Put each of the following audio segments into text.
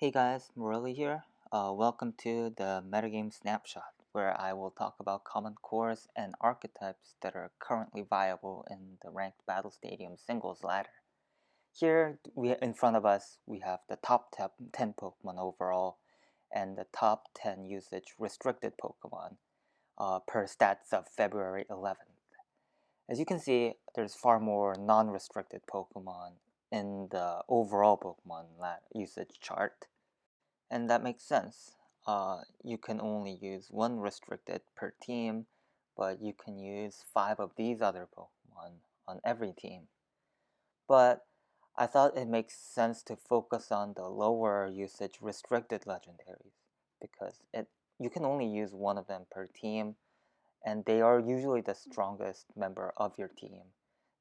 Hey guys, Morelli here. Welcome to the Metagame Snapshot, where I will talk about common cores and archetypes that are currently viable in the Ranked Battle Stadium singles ladder. Here, in front of us, we have the top 10 Pokemon overall, and the top 10 usage restricted Pokemon per stats of February 11th. As you can see, there's far more non-restricted Pokemon in the overall Pokemon usage chart. And that makes sense. You can only use one restricted per team, but you can use 5 of these other Pokemon on every team. But I thought it makes sense to focus on the lower usage restricted legendaries because you can only use one of them per team, and they are usually the strongest member of your team.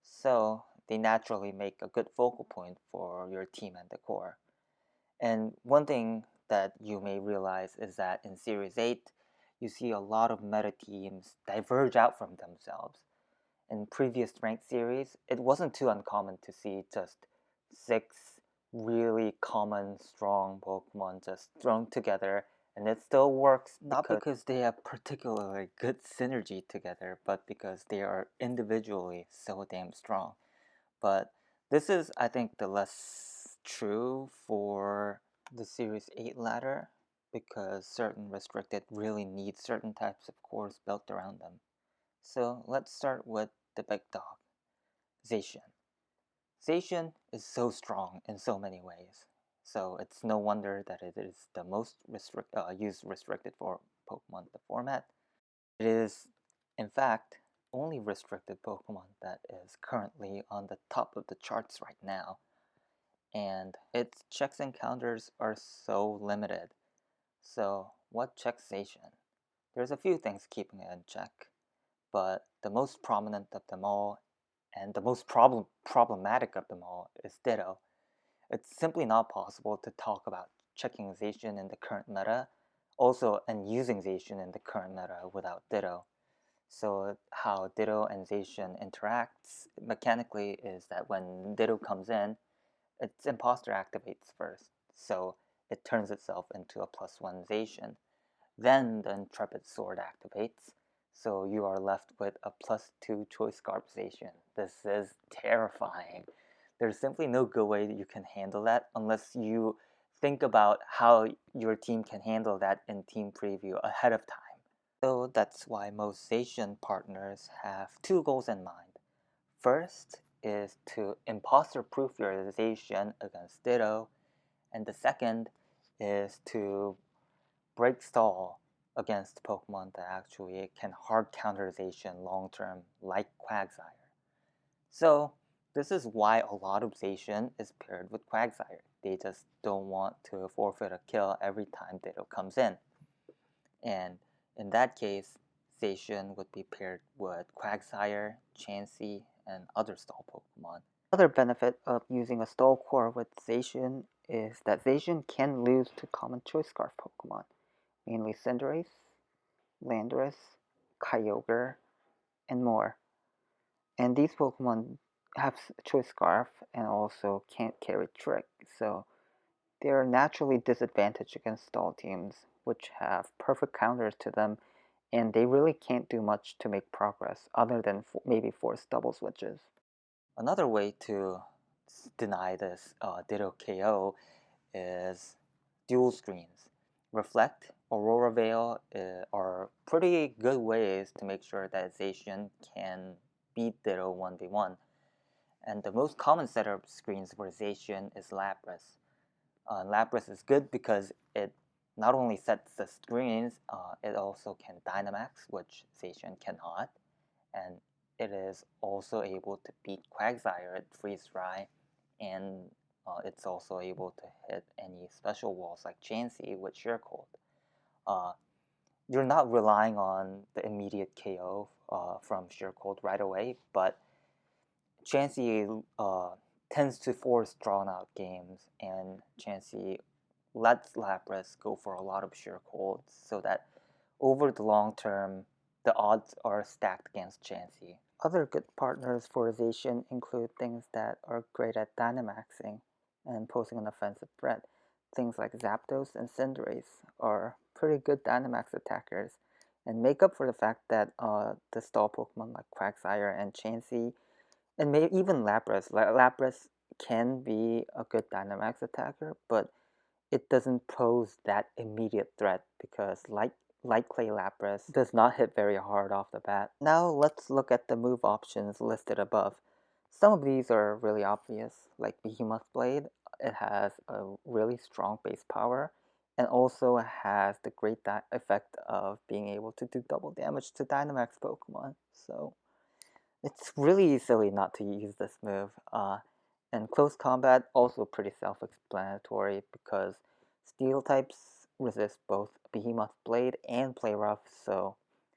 So they naturally make a good focal point for your team and the core. And one thing that you may realize is that in Series 8, you see a lot of meta teams diverge out from themselves. In previous ranked series, it wasn't too uncommon to see just 6 really common, strong Pokemon just thrown together, and it still works not because they have particularly good synergy together, but because they are individually so damn strong. But this is, I think, the less true for the Series 8 ladder because certain restricted really need certain types of cores built around them. So let's start with the big dog, Zacian. Zacian is so strong in so many ways, so it's no wonder that it is the most used restricted for Pokemon the format. It is, in fact, only restricted Pokemon that is currently on the top of the charts right now, and its checks and counters are so limited. So what checks Zacian? There's a few things keeping it in check, but the most prominent of them all, and the most problematic of them all, is Ditto. It's simply not possible to talk about checking Zacian in the current meta, also and using Zacian in the current meta without Ditto. So how Ditto and Zacian interacts mechanically is that when Ditto comes in, its imposter activates first, so it turns itself into a +1 Zacian. Then the Intrepid Sword activates, so you are left with a +2 Choice Scarf Zacian. This is terrifying. There's simply no good way that you can handle that unless you think about how your team can handle that in team preview ahead of time. So that's why most Zacian partners have 2 goals in mind. First is to imposter-proof your Zacian against Ditto, and the second is to break stall against Pokemon that actually can hard counter Zacian long-term, like Quagsire. So this is why a lot of Zacian is paired with Quagsire. They just don't want to forfeit a kill every time Ditto comes in. And in that case, Zacian would be paired with Quagsire, Chansey, and other stall Pokemon. Another benefit of using a stall core with Zacian is that Zacian can lose to common Choice Scarf Pokemon, mainly Cinderace, Landorus, Kyogre, and more. And these Pokemon have Choice Scarf and also can't carry Trick, so they are naturally disadvantaged against stall teams, which have perfect counters to them, and they really can't do much to make progress other than maybe force double switches. Another way to deny this Ditto KO is dual screens. Reflect, Aurora Veil are pretty good ways to make sure that Zacian can beat Ditto 1v1. And the most common set of screens for Zacian is Lapras. Lapras is good because it not only sets the screens, it also can Dynamax, which Zacian cannot, and it is also able to beat Quagsire at Freeze Dry, and it's also able to hit any special walls like Chansey with Sheer Cold. You're not relying on the immediate KO from Sheer Cold right away, but Chansey tends to force drawn out games, and Chansey lets Lapras go for a lot of Sheer Colds, so that over the long term, the odds are stacked against Chansey. Other good partners for Zacian include things that are great at Dynamaxing and posing an offensive threat. things like Zapdos and Cinderace are pretty good Dynamax attackers, and make up for the fact that the stall Pokemon like Quagsire and Chansey, and maybe even Lapras. Lapras can be a good Dynamax attacker, but it doesn't pose that immediate threat because like Clay Lapras does not hit very hard off the bat. Now let's look at the move options listed above. Some of these are really obvious, like Behemoth Blade. It has a really strong base power and also has the great effect of being able to do double damage to Dynamax Pokemon. So it's really silly not to use this move. And close combat, also pretty self-explanatory because steel types resist both Behemoth Blade and Play Rough, so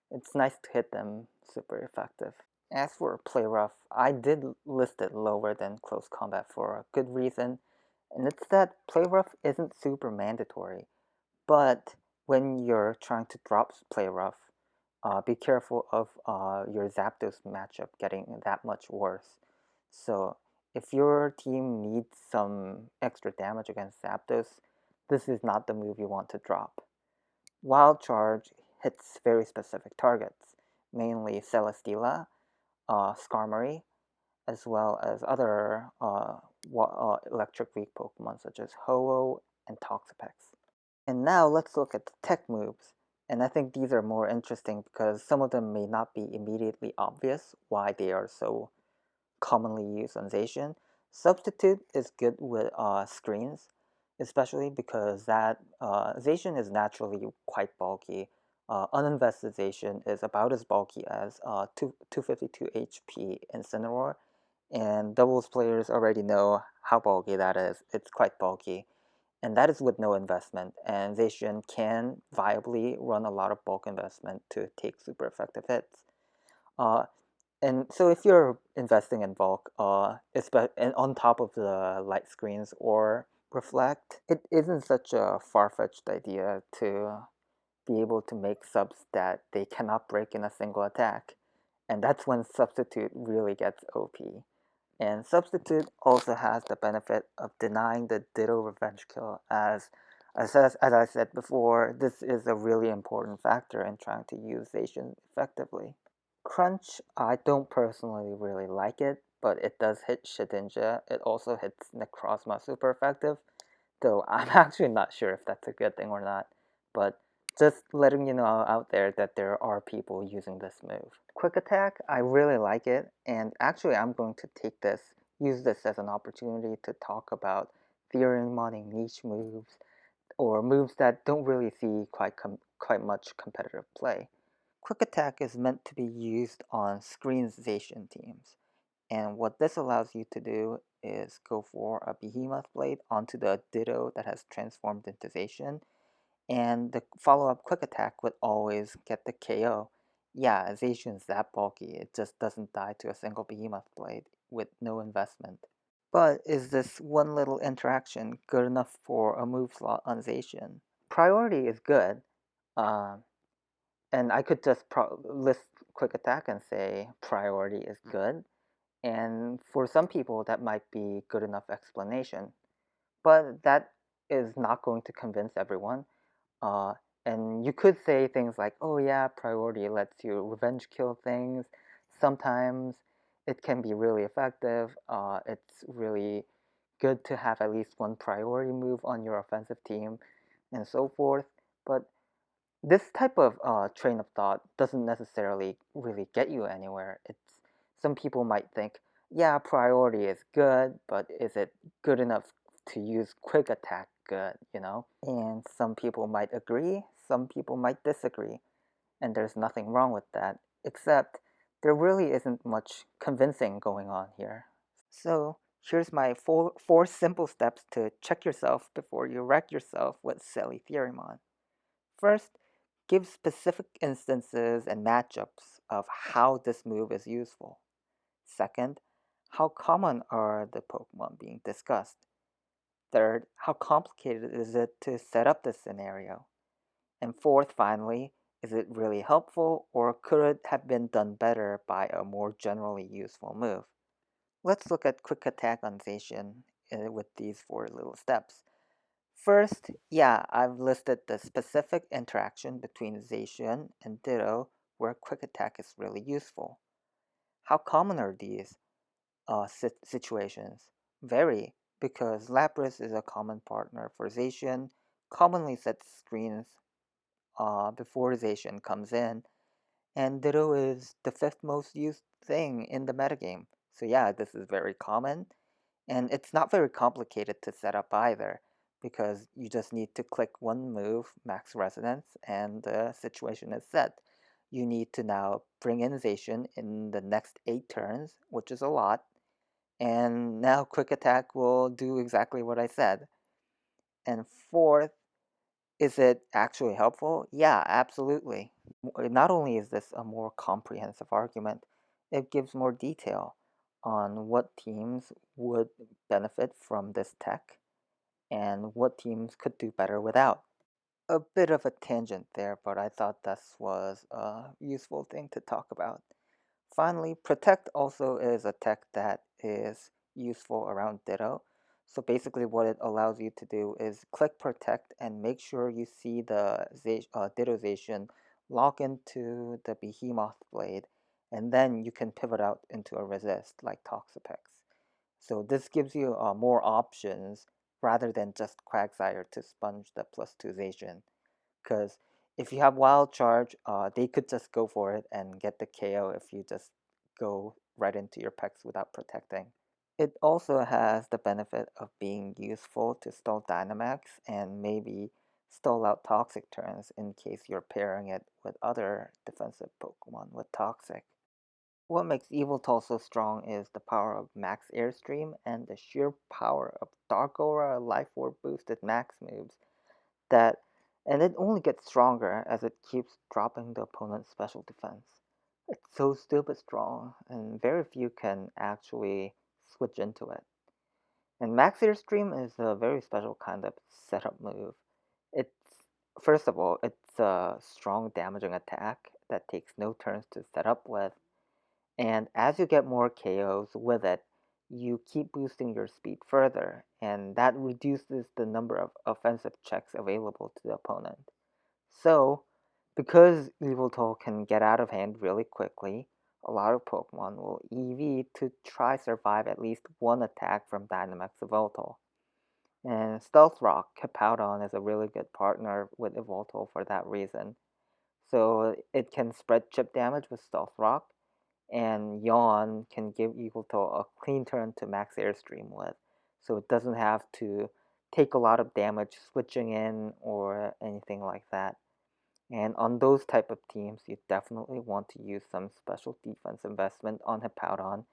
it's nice to hit them super effective. As for Play Rough, I did list it lower than close combat for a good reason, and it's that Play Rough isn't super mandatory. But when you're trying to drop Play Rough, be careful of your Zapdos matchup getting that much worse. So if your team needs some extra damage against Zapdos, this is not the move you want to drop. Wild Charge hits very specific targets, mainly Celesteela, Skarmory, as well as other electric weak Pokemon such as Ho-Oh and Toxapex. And now let's look at the tech moves. And I think these are more interesting because some of them may not be immediately obvious why they are so commonly used on Zacian. Substitute is good with screens, especially because that Zacian is naturally quite bulky. Uninvested Zacian is about as bulky as 252 HP Incineroar, and doubles players already know how bulky that is. It's quite bulky, and that is with no investment. And Zacian can viably run a lot of bulk investment to take super effective hits. Uh, and so if you're investing in bulk, and on top of the light screens or reflect, it isn't such a far-fetched idea to be able to make subs that they cannot break in a single attack. And that's when Substitute really gets OP. And Substitute also has the benefit of denying the Ditto Revenge Kill, as I said before, this is a really important factor in trying to use Zacian effectively. Crunch, I don't personally really like it, but it does hit Shedinja. It also hits Necrozma super effective, though I'm actually not sure if that's a good thing or not. But just letting you know out there that there are people using this move. Quick Attack, I really like it, and actually I'm going to use this as an opportunity to talk about theory modding niche moves, or moves that don't really see quite much competitive play. Quick Attack is meant to be used on screenization teams, and what this allows you to do is go for a Behemoth Blade onto the Ditto that has transformed into Zacian, and the follow-up Quick Attack would always get the KO. Yeah, Zacian's that bulky, it just doesn't die to a single Behemoth Blade with no investment. But is this one little interaction good enough for a move slot on Zacian? Priority is good, uh, and I could just list Quick Attack and say priority is good. And for some people, that might be good enough explanation. But that is not going to convince everyone. Uh, and you could say things like, oh yeah, priority lets you revenge kill things. Sometimes it can be really effective. It's really good to have at least one priority move on your offensive team and so forth. But this type of train of thought doesn't necessarily really get you anywhere. Some people might think, yeah, priority is good, but is it good enough to use quick attack good, you know? And some people might agree, some people might disagree, and there's nothing wrong with that, except there really isn't much convincing going on here. So here's my four simple steps to check yourself before you wreck yourself with silly Theoremon. First, give specific instances and matchups of how this move is useful. Second, how common are the Pokemon being discussed? Third, how complicated is it to set up this scenario? And fourth, finally, is it really helpful or could it have been done better by a more generally useful move? Let's look at Quick Attack on Zacian with these four little steps. First, yeah, I've listed the specific interaction between Zacian and Ditto where Quick Attack is really useful. How common are these situations? Very, because Lapras is a common partner for Zacian, commonly sets screens before Zacian comes in, and Ditto is the fifth most used thing in the metagame. So yeah, this is very common, and it's not very complicated to set up either, because you just need to click one move, Max Resonance, and the situation is set. You need to now bring in Zacian in the next 8 turns, which is a lot, and now Quick Attack will do exactly what I said. And fourth, is it actually helpful? Yeah, absolutely. Not only is this a more comprehensive argument, it gives more detail on what teams would benefit from this tech and what teams could do better without. A bit of a tangent there, but I thought this was a useful thing to talk about. Finally, Protect also is a tech that is useful around Ditto. So basically what it allows you to do is click Protect and make sure you see the Ditto Zacian lock into the Behemoth Blade, and then you can pivot out into a resist like Toxapex. So this gives you more options rather than just Quagsire to sponge the +2 Zacian. Because if you have Wild Charge, they could just go for it and get the KO if you just go right into your Pex without protecting. It also has the benefit of being useful to stall Dynamax and maybe stall out Toxic turns in case you're pairing it with other defensive Pokemon with Toxic. What makes Yveltal so strong is the power of Max Airstream and the sheer power of Dark Aura Life Orb boosted Max moves that, and it only gets stronger as it keeps dropping the opponent's special defense. It's so stupid strong, and very few can actually switch into it. And Max Airstream is a very special kind of setup move. It's First of all, it's a strong damaging attack that takes no turns to set up with, and as you get more KOs with it, you keep boosting your speed further, and that reduces the number of offensive checks available to the opponent. So, because Yveltal can get out of hand really quickly, a lot of Pokemon will EV to try survive at least one attack from Dynamax Yveltal. And Stealth Rock, Hippowdon is a really good partner with Yveltal for that reason. So it can spread chip damage with Stealth Rock, and Yawn can give Yveltal a clean turn to max Airstream with, so it doesn't have to take a lot of damage switching in or anything like that. And on those type of teams, you definitely want to use some special defense investment on Hippowdon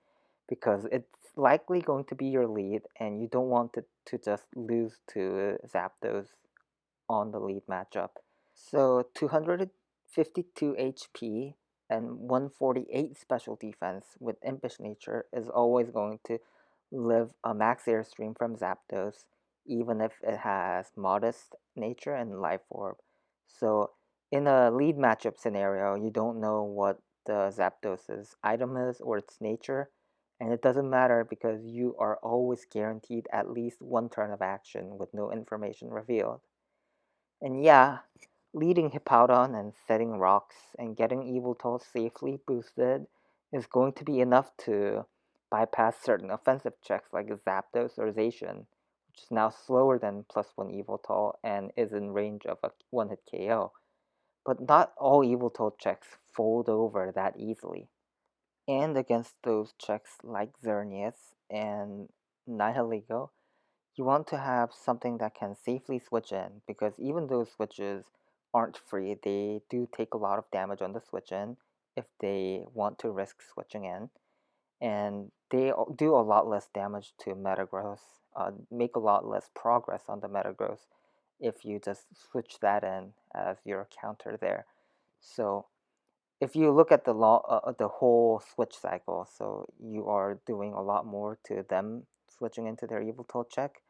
because it's likely going to be your lead, and you don't want it to just lose to Zapdos on the lead matchup. So 252 HP and 148 special defense with Impish Nature is always going to live a max airstream from Zapdos, even if it has modest nature and life orb. So in a lead matchup scenario, you don't know what the Zapdos's item is or its nature, and it doesn't matter because you are always guaranteed at least one turn of action with no information revealed. And yeah, leading Hippowdon and setting rocks and getting Yveltal safely boosted is going to be enough to bypass certain offensive checks like Zapdos or Zacian, which is now slower than +1 Yveltal and is in range of a one-hit KO. But not all Yveltal checks fold over that easily. And against those checks like Xerneas and Nihilego, you want to have something that can safely switch in, because even though switches aren't free, they do take a lot of damage on the switch in if they want to risk switching in, and they do a lot less damage to Metagross, make a lot less progress on the Metagross if you just switch that in as your counter there. So if you look at the whole switch cycle, so you are doing a lot more to them switching into their Yveltal check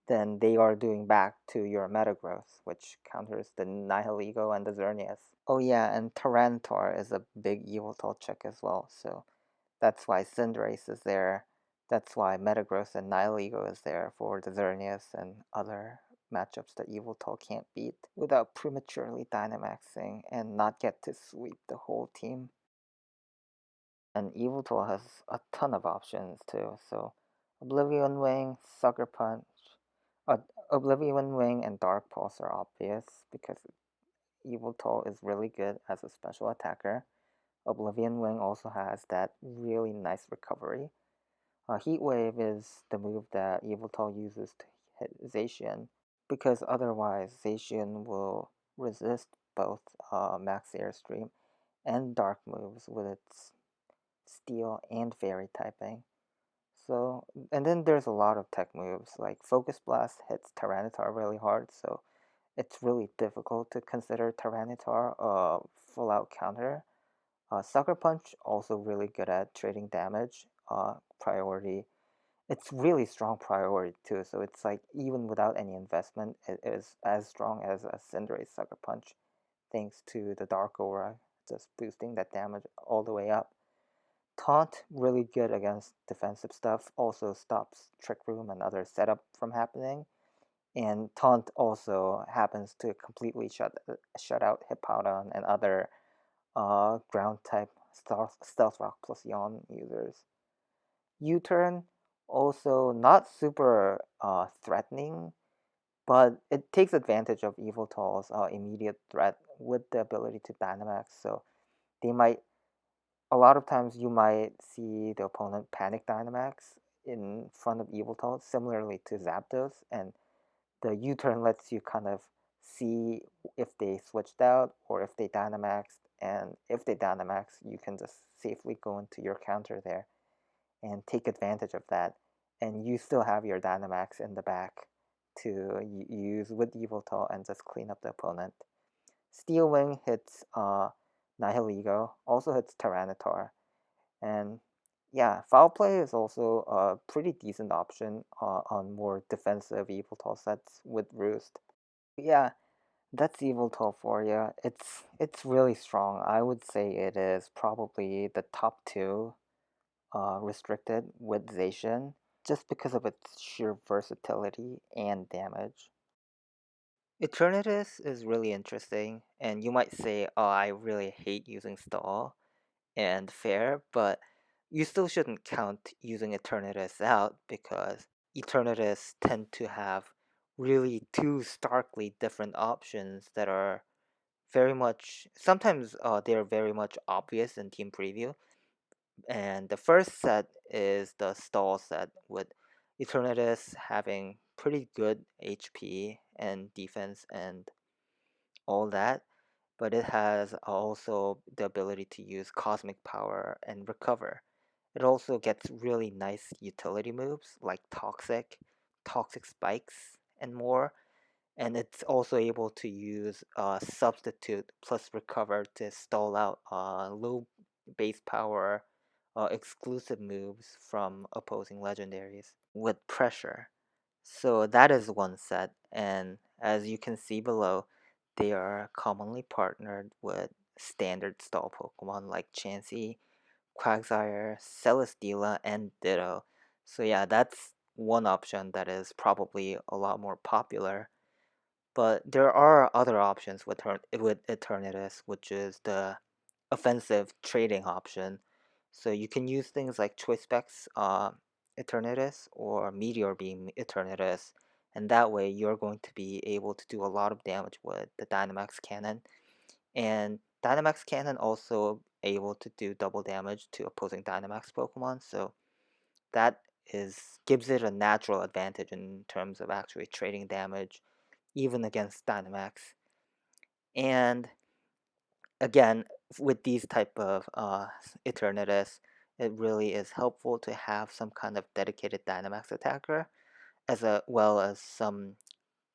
than they are doing back to your Metagross, which counters the Nihilego and the Xerneas. Oh yeah, and Tyranitar is a big Yveltal check as well, so that's why Cinderace is there. That's why Metagross and Nihilego is there for the Xerneas and other matchups that Yveltal can't beat without prematurely Dynamaxing and not get to sweep the whole team. And Yveltal has a ton of options too, so Oblivion Wing, Sucker Punch, Oblivion Wing and Dark Pulse are obvious because Yveltal is really good as a special attacker. Oblivion Wing also has that really nice recovery. Heat Wave is the move that Yveltal uses to hit Zacian, because otherwise Zacian will resist both Max Airstream and Dark moves with its Steel and Fairy typing. So, and then there's a lot of tech moves, like Focus Blast hits Tyranitar really hard, so it's really difficult to consider Tyranitar a full-out counter. Sucker Punch also really good at trading damage. Priority. It's really strong priority too, so it's like even without any investment, it is as strong as a Cinderace Sucker Punch, thanks to the Dark Aura just boosting that damage all the way up. Taunt, really good against defensive stuff, also stops Trick Room and other setup from happening. And Taunt also happens to completely shut out Hippowdon and other ground type Stealth Rock plus Yawn users. U-Turn, also not super threatening, but it takes advantage of Yveltal's immediate threat with the ability to Dynamax, so they might a lot of times you might see the opponent panic Dynamax in front of Yveltal, similarly to Zapdos, and the U-turn lets you kind of see if they switched out or if they Dynamaxed, and if they Dynamax, you can just safely go into your counter there and take advantage of that, and you still have your Dynamax in the back to use with Yveltal and just clean up the opponent. Steel Wing hits Nihilego, also hits Tyranitar, and yeah, Foul Play is also a pretty decent option on more defensive Yveltal sets with Roost. Yeah, that's Yveltal for you. It's really strong. I would say it is probably the top two restricted with Zacian, just because of its sheer versatility and damage. Eternatus is really interesting, and you might say, oh, I really hate using Stall and Fair, but you still shouldn't count using Eternatus out because Eternatus tend to have really two starkly different options that are very much, sometimes they're very much obvious in team preview. And the first set is the Stall set with Eternatus having pretty good HP and defense and all that, but it has also the ability to use Cosmic Power and Recover. It also gets really nice utility moves like Toxic Spikes, and more. And it's also able to use Substitute plus Recover to stall out low base power exclusive moves from opposing legendaries with pressure. So that is one set, and as you can see below, they are commonly partnered with standard stall Pokemon like Chansey, Quagsire, Celesteela, and Ditto. So yeah, that's one option that is probably a lot more popular. But there are other options with Eternatus, which is the offensive trading option. So you can use things like Choice Specs Eternatus or Meteor Beam Eternatus, and that way you're going to be able to do a lot of damage with the Dynamax Cannon. And Dynamax Cannon also able to do double damage to opposing Dynamax Pokemon, so that gives it a natural advantage in terms of actually trading damage, even against Dynamax. And again, with these type of Eternatus, it really is helpful to have some kind of dedicated Dynamax attacker, as well as some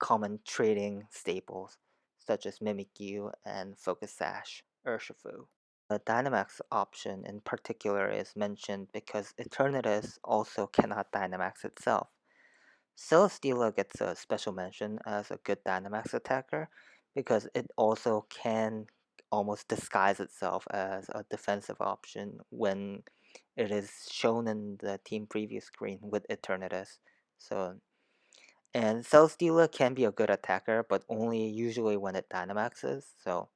common trading staples, such as Mimikyu and Focus Sash, Urshifu. The Dynamax option in particular is mentioned because Eternatus also cannot Dynamax itself. Celesteela gets a special mention as a good Dynamax attacker because it also can almost disguise itself as a defensive option when it is shown in the team preview screen with Eternatus. So And Celesteela can be a good attacker, but only usually when it Dynamaxes, so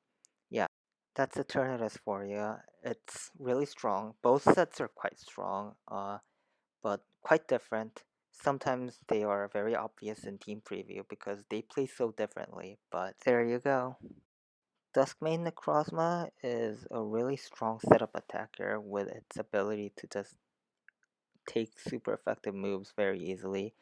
yeah. That's Eternatus for you. It's really strong. Both sets are quite strong, but quite different. Sometimes they are very obvious in team preview because they play so differently, but there you go. Duskmane Necrozma is a really strong setup attacker with its ability to just take super effective moves very easily.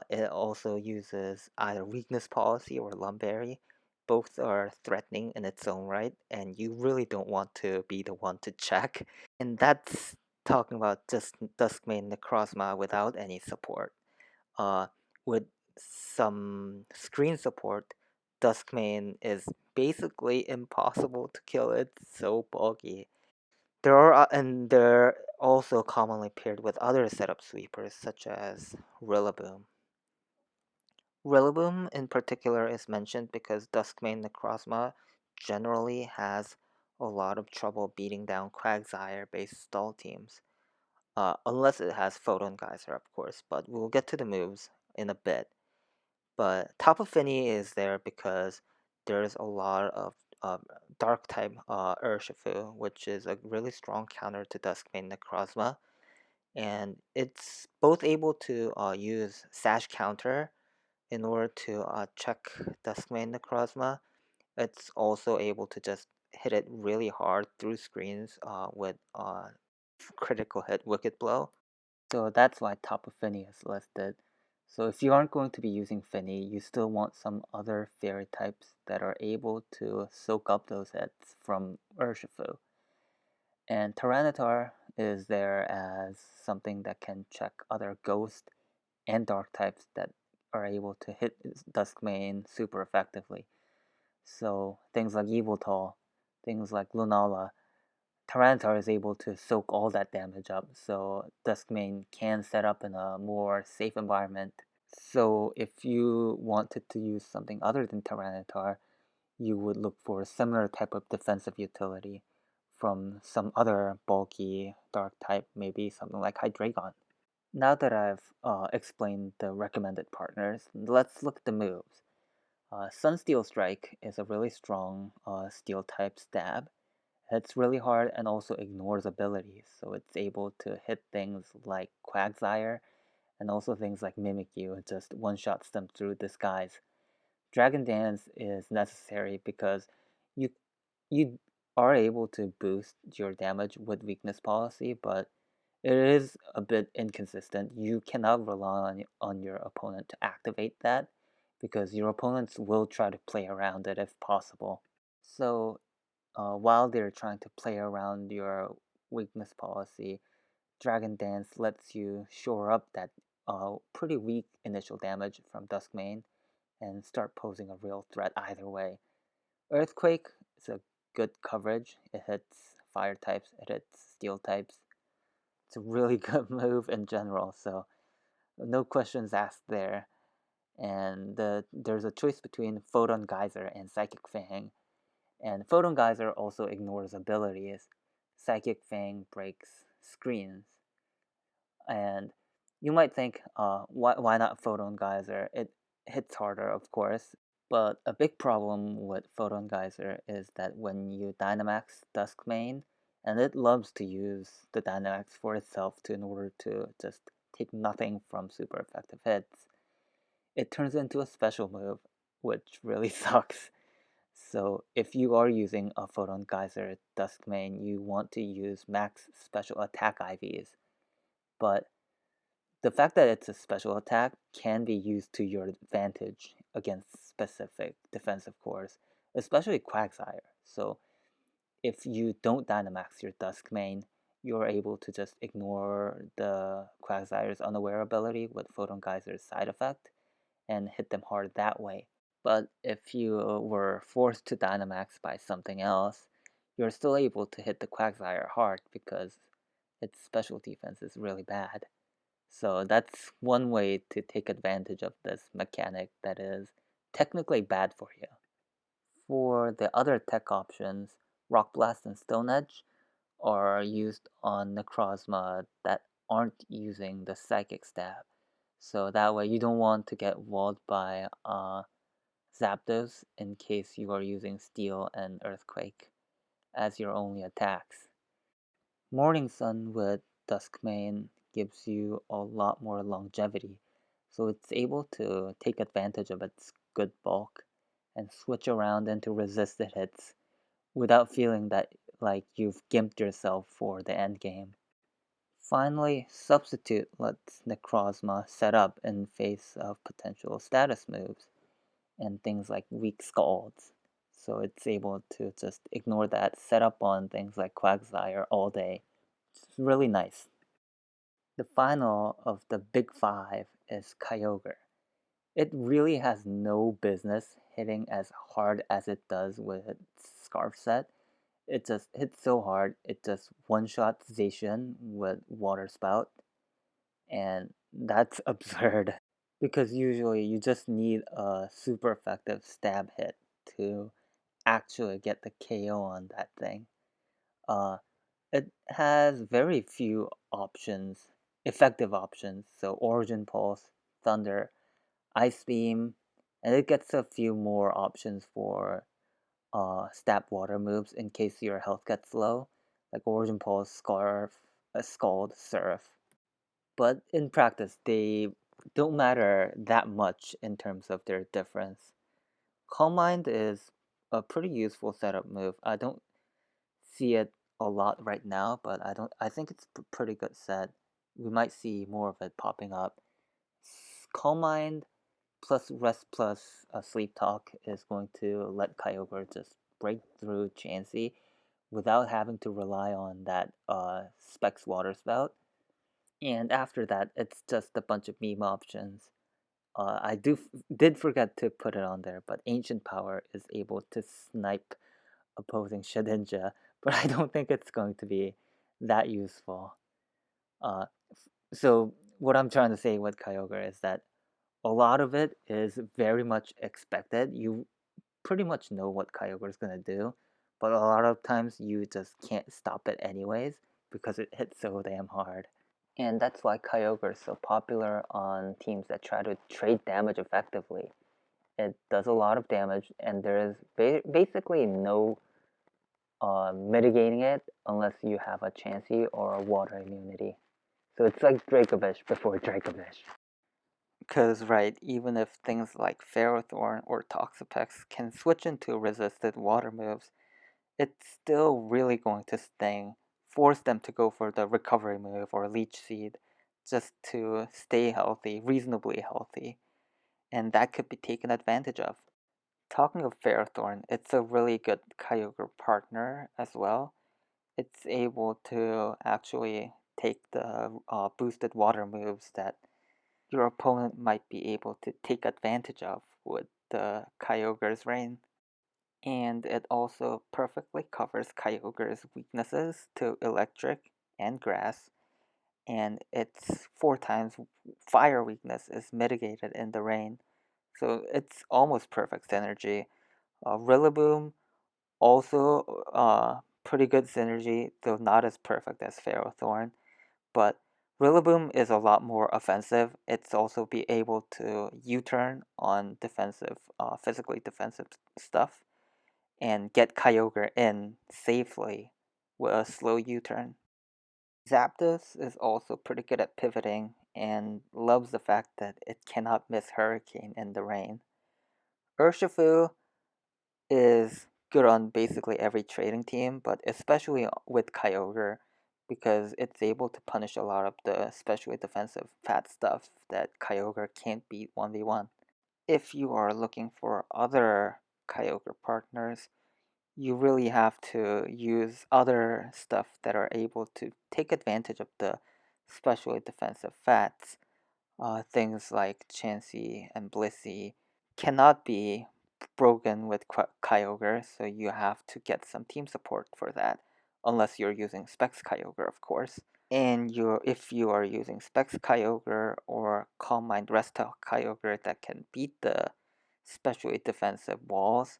It also uses either Weakness Policy or Lumberry. Both are threatening in its own right, and you really don't want to be the one to check. And that's talking about just Duskmane Necrozma without any support. Uh, with some screen support, Duskmane is basically impossible to kill. It's so bulky. And they're also commonly paired with other setup sweepers such as Rillaboom. Rillaboom in particular is mentioned because Duskmane Necrozma generally has a lot of trouble beating down Quagsire based stall teams. Unless it has Photon Geyser, of course, but we'll get to the moves in a bit. But Tapu Fini is there because there's a lot of Dark type Urshifu, which is a really strong counter to Duskmane Necrozma. And it's both able to use Sash Counter in order to check Duskmane Necrozma. It's also able to just hit it really hard through screens with critical hit Wicked Blow. So that's why Tapu Fini is listed. So if you aren't going to be using Fini, you still want some other fairy types that are able to soak up those hits from Urshifu. And Tyranitar is there as something that can check other ghost and dark types that are able to hit Duskmane super effectively. So things like Yveltal, things like Lunala, Tyranitar is able to soak all that damage up, so Duskmane can set up in a more safe environment. So if you wanted to use something other than Tyranitar, you would look for a similar type of defensive utility from some other bulky dark type, maybe something like Hydreigon. Now that I've explained the recommended partners, let's look at the moves. Sunsteel Strike is a really strong steel type stab. It's really hard and also ignores abilities, so it's able to hit things like Quagsire and also things like Mimikyu, just one-shots them through disguise. Dragon Dance is necessary because you you are able to boost your damage with weakness policy, but it is a bit inconsistent. You cannot rely on your opponent to activate that because your opponents will try to play around it if possible. So while they're trying to play around your weakness policy, Dragon Dance lets you shore up that pretty weak initial damage from Duskmane and start posing a real threat either way. Earthquake is a good coverage. It hits fire types, it hits steel types. It's a really good move in general, so no questions asked there. And there's a choice between Photon Geyser and Psychic Fang. And Photon Geyser also ignores abilities. Psychic Fang breaks screens. And you might think, why not Photon Geyser? It hits harder, of course. But a big problem with Photon Geyser is that when you Dynamax Duskmane, and it loves to use the Dynamax for itself in order to just take nothing from super effective hits, it turns into a special move, which really sucks. So if you are using a Photon Geyser Duskmane, you want to use max special attack IVs. But the fact that it's a special attack can be used to your advantage against specific defensive cores, especially Quagsire. So if you don't Dynamax your Duskmane, you're able to just ignore the Quagsire's unaware ability with Photon Geyser's side effect and hit them hard that way. But if you were forced to Dynamax by something else, you're still able to hit the Quagsire hard because its special defense is really bad. So that's one way to take advantage of this mechanic that is technically bad for you. For the other tech options, Rock Blast and Stone Edge are used on Necrozma that aren't using the Psychic Stab. So that way you don't want to get walled by Zapdos in case you are using Steel and Earthquake as your only attacks. Morning Sun with Dusk main gives you a lot more longevity, so it's able to take advantage of its good bulk and switch around into resisted hits without feeling that like you've gimped yourself for the end game. Finally, Substitute lets Necrozma set up in face of potential status moves and things like weak Scalds. So it's able to just ignore that, set up on things like Quagsire all day. It's really nice. The final of the big five is Kyogre. It really has no business hitting as hard as it does with its Scarf set. It just hits so hard, it just one-shots Zacian with Water Spout, and that's absurd. Because usually you just need a super effective stab hit to actually get the KO on that thing. Uh, it has very few options, effective options, so Origin Pulse, Thunder, Ice Beam, and it gets a few more options for stab water moves in case your health gets low, like Origin Pulse, Scarf, Scald, Surf. But in practice, they don't matter that much in terms of their difference. Calm Mind is a pretty useful setup move. I don't see it a lot right now, but I think it's a pretty good set. We might see more of it popping up. Calm Mind plus Rest plus Sleep Talk is going to let Kyogre just break through Chansey without having to rely on that Specs Water Spout. And after that, it's just a bunch of meme options. Did forget to put it on there, but Ancient Power is able to snipe opposing Shedinja, but I don't think it's going to be that useful. Uh, so what I'm trying to say with Kyogre is that a lot of it is very much expected. You pretty much know what Kyogre is going to do, but a lot of times you just can't stop it anyways because it hits so damn hard. And that's why Kyogre is so popular on teams that try to trade damage effectively. It does a lot of damage, and there is basically no mitigating it unless you have a Chansey or a water immunity. So it's like Dracovish before Dracovish. Because, right, even if things like Ferrothorn or Toxapex can switch into resisted water moves, it's still really going to sting, force them to go for the recovery move or Leech Seed just to stay healthy, reasonably healthy, and that could be taken advantage of. Talking of Ferrothorn, it's a really good Kyogre partner as well. It's able to actually take the boosted water moves that your opponent might be able to take advantage of with the Kyogre's Rain. And it also perfectly covers Kyogre's weaknesses to electric and grass, and its 4 times fire weakness is mitigated in the rain. So it's almost perfect synergy. Rillaboom also pretty good synergy, though not as perfect as Ferrothorn. But Rillaboom is a lot more offensive. It's also be able to U-turn on defensive, physically defensive stuff, and get Kyogre in safely with a slow U-turn. Zapdos is also pretty good at pivoting and loves the fact that it cannot miss Hurricane in the rain. Urshifu is good on basically every trading team, but especially with Kyogre because it's able to punish a lot of the especially defensive fat stuff that Kyogre can't beat 1v1. If you are looking for other Kyogre partners, you really have to use other stuff that are able to take advantage of the especially defensive fats. Things like Chansey and Blissey cannot be broken with Kyogre, so you have to get some team support for that, unless you're using Specs Kyogre, of course. And if you are using Specs Kyogre or Calm Mind Rest Kyogre that can beat the specially defensive walls,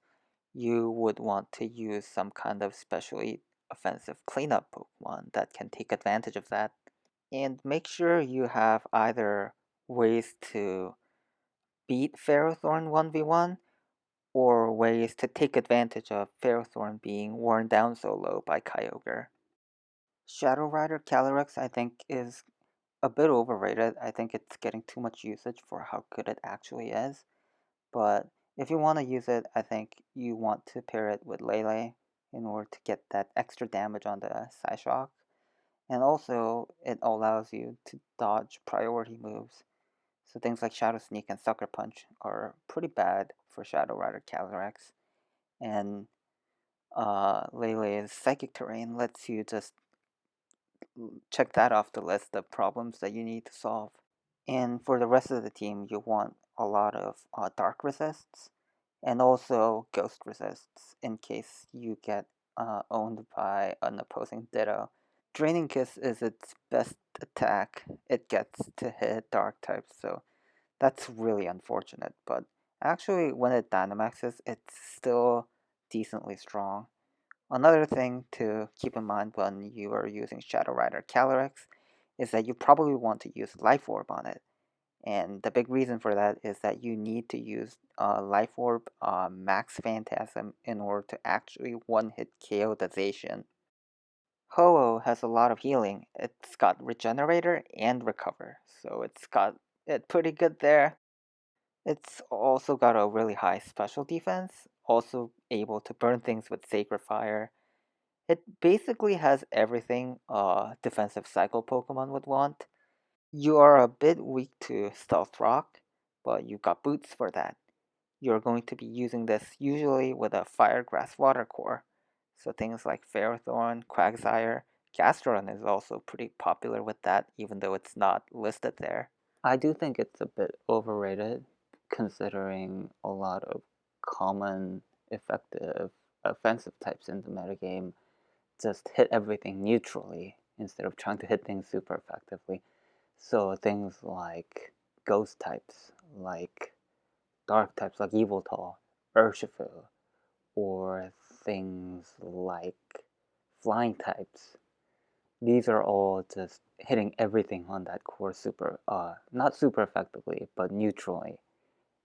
you would want to use some kind of specially offensive cleanup Pokemon that can take advantage of that. And make sure you have either ways to beat Ferrothorn 1v1, or ways to take advantage of Ferrothorn being worn down so low by Kyogre. Shadow Rider Calyrex, I think, is a bit overrated. I think it's getting too much usage for how good it actually is. But if you want to use it, I think you want to pair it with Lele in order to get that extra damage on the Psyshock. And also, it allows you to dodge priority moves. So things like Shadow Sneak and Sucker Punch are pretty bad for Shadow Rider Calyrex. And Lele's Psychic Terrain lets you just check that off the list of problems that you need to solve. And for the rest of the team, you want a lot of Dark Resists and also Ghost Resists in case you get owned by an opposing Ditto. Draining Kiss is its best attack. It gets to hit Dark types, so that's really unfortunate. But actually, when it Dynamaxes, it's still decently strong. Another thing to keep in mind when you are using Shadow Rider Calyrex is that you probably want to use Life Orb on it. And the big reason for that is that you need to use Life Orb Max Phantasm in order to actually one-hit KO the Zacian. Ho-Oh has a lot of healing. It's got Regenerator and Recover, so it's got it pretty good there. It's also got a really high special defense, also able to burn things with Sacred Fire. It basically has everything a defensive cycle Pokemon would want. You are a bit weak to Stealth Rock, but you got boots for that. You're going to be using this usually with a Fire Grass Water core. So things like Ferrothorn, Quagsire, Gastrodon is also pretty popular with that, even though it's not listed there. I do think it's a bit overrated, considering a lot of common, effective, offensive types in the metagame just hit everything neutrally instead of trying to hit things super effectively. So things like ghost types, like dark types like Yveltal, Urshifu, or things like flying types. These are all just hitting everything on that core super, not super effectively, but neutrally.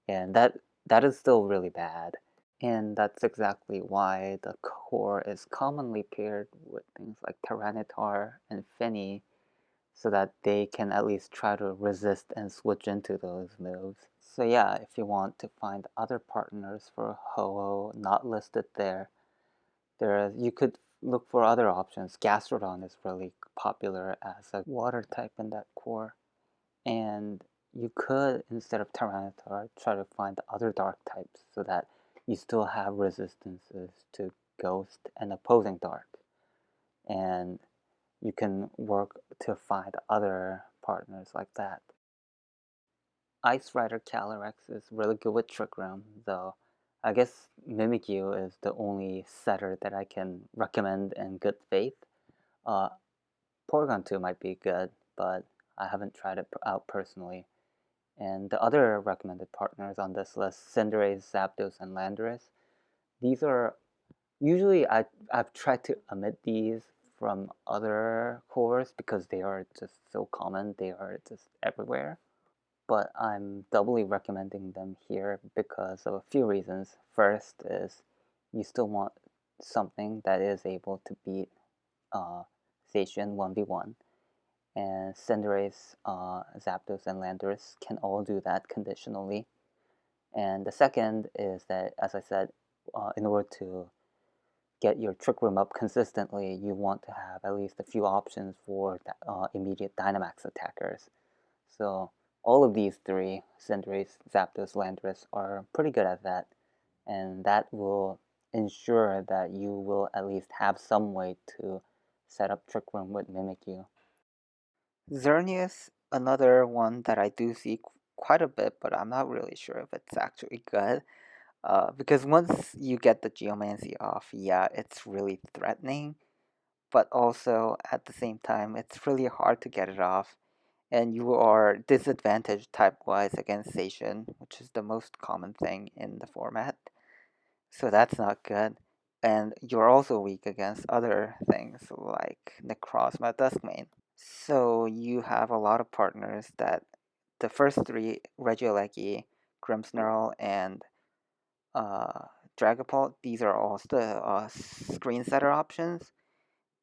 And that is still really bad. And that's exactly why the core is commonly paired with things like Tyranitar and Finny, so that they can at least try to resist and switch into those moves. So yeah, if you want to find other partners for Ho-Oh not listed there, you could look for other options. Gastrodon is really popular as a water type in that core. And you could, instead of Tyranitar, try to find other dark types so that you still have resistances to Ghost and opposing Dark. And you can work to find other partners like that. Ice Rider Calyrex is really good with Trick Room, though I guess Mimikyu is the only setter that I can recommend in good faith. Uh, Porygon 2 might be good, but I haven't tried it out personally. And the other recommended partners on this list, Cinderace, Zapdos, and Landorus, these are usually I've tried to omit these from other cores because they are just so common, they are just everywhere. But I'm doubly recommending them here because of a few reasons. First is you still want something that is able to beat Zacian 1v1. And Cinderace, Zapdos, and Landorus can all do that conditionally. And the second is that, as I said, in order to get your Trick Room up consistently, you want to have at least a few options for immediate Dynamax attackers. So all of these three, Cinderace, Zapdos, Landorus, are pretty good at that. And that will ensure that you will at least have some way to set up Trick Room with Mimikyu. Xerneas, another one that I do see quite a bit, but I'm not really sure if it's actually good. Because once you get the Geomancy off, yeah, it's really threatening, but also at the same time, it's really hard to get it off, and you are disadvantaged type-wise against Zacian, which is the most common thing in the format. So that's not good. And you're also weak against other things like Necrozma, Dusk. So you have a lot of partners that the first three, Regieleki, Grimmsnarl, and Dragapult, these are all the screen setter options,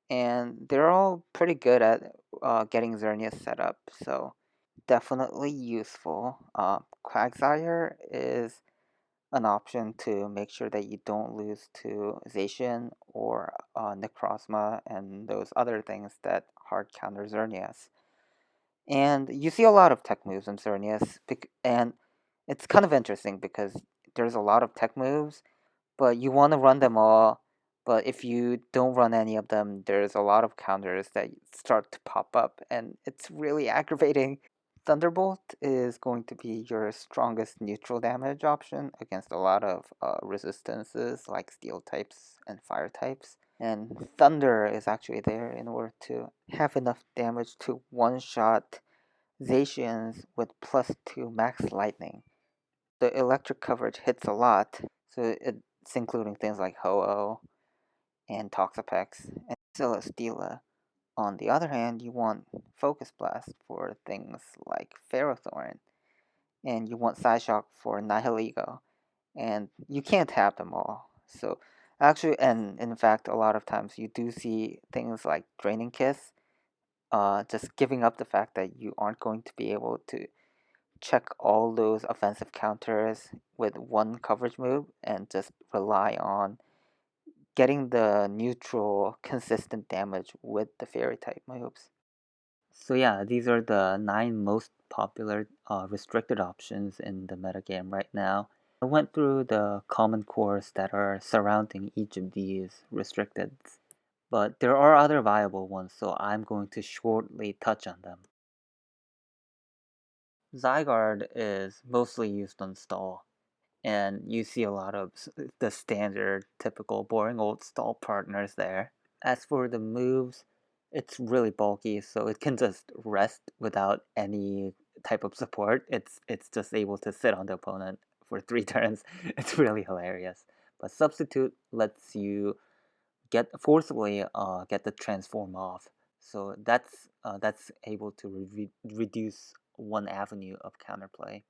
and they're all pretty good at getting Xerneas set up, so definitely useful. Quagsire is an option to make sure that you don't lose to Zacian or Necrozma and those other things that hard counter Xerneas. And you see a lot of tech moves in Xerneas, and it's kind of interesting because there's a lot of tech moves, but you want to run them all. But if you don't run any of them, there's a lot of counters that start to pop up, and it's really aggravating. Thunderbolt is going to be your strongest neutral damage option against a lot of resistances like steel types and fire types. And Thunder is actually there in order to have enough damage to one-shot Zacians with +2 max lightning. The electric coverage hits a lot, so it's including things like Ho-Oh and Toxapex and Celesteela. On the other hand, you want Focus Blast for things like Ferrothorn, and you want Psyshock for Nihilego, and you can't have them all. So actually, and in fact, a lot of times you do see things like Draining Kiss, just giving up the fact that you aren't going to be able to check all those offensive counters with one coverage move and just rely on getting the neutral consistent damage with the fairy type moves. So yeah, these are the 9 most popular restricted options in the metagame right now. I went through the common cores that are surrounding each of these restricteds, but there are other viable ones, so I'm going to shortly touch on them. Zygarde is mostly used on stall, and you see a lot of the standard, typical, boring old stall partners there. As for the moves, it's really bulky, so it can just rest without any type of support. It's just able to sit on the opponent for 3 turns. It's really hilarious. But Substitute lets you forcibly get the transform off, so that's able to reduce one avenue of counterplay.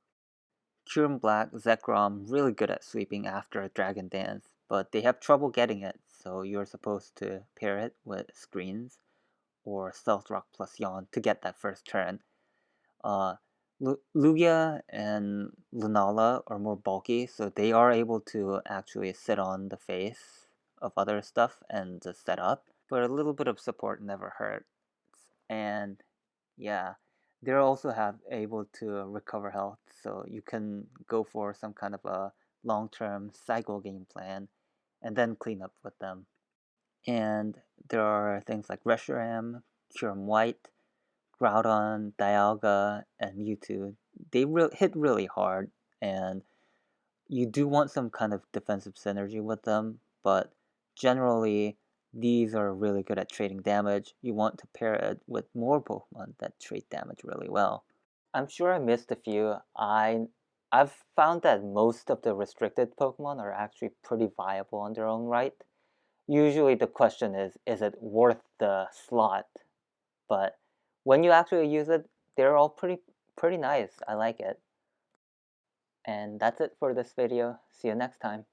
Kyurem Black, Zekrom, really good at sweeping after a Dragon Dance, but they have trouble getting it, so you're supposed to pair it with Screens or Stealth Rock plus Yawn to get that first turn. Uh, Lugia and Lunala are more bulky, so they are able to actually sit on the face of other stuff and just set up, but a little bit of support never hurts. And yeah, they're also able to recover health, so you can go for some kind of a long-term cycle game plan and then clean up with them. And there are things like Reshiram, Kyurem White, Groudon, Dialga, and Mewtwo. They hit really hard, and you do want some kind of defensive synergy with them, but generally these are really good at trading damage. You want to pair it with more Pokemon that trade damage really well. I'm sure I missed a few. I've found that most of the restricted Pokemon are actually pretty viable on their own right. Usually the question is it worth the slot? But when you actually use it, they're all pretty nice. I like it. And that's it for this video. See you next time.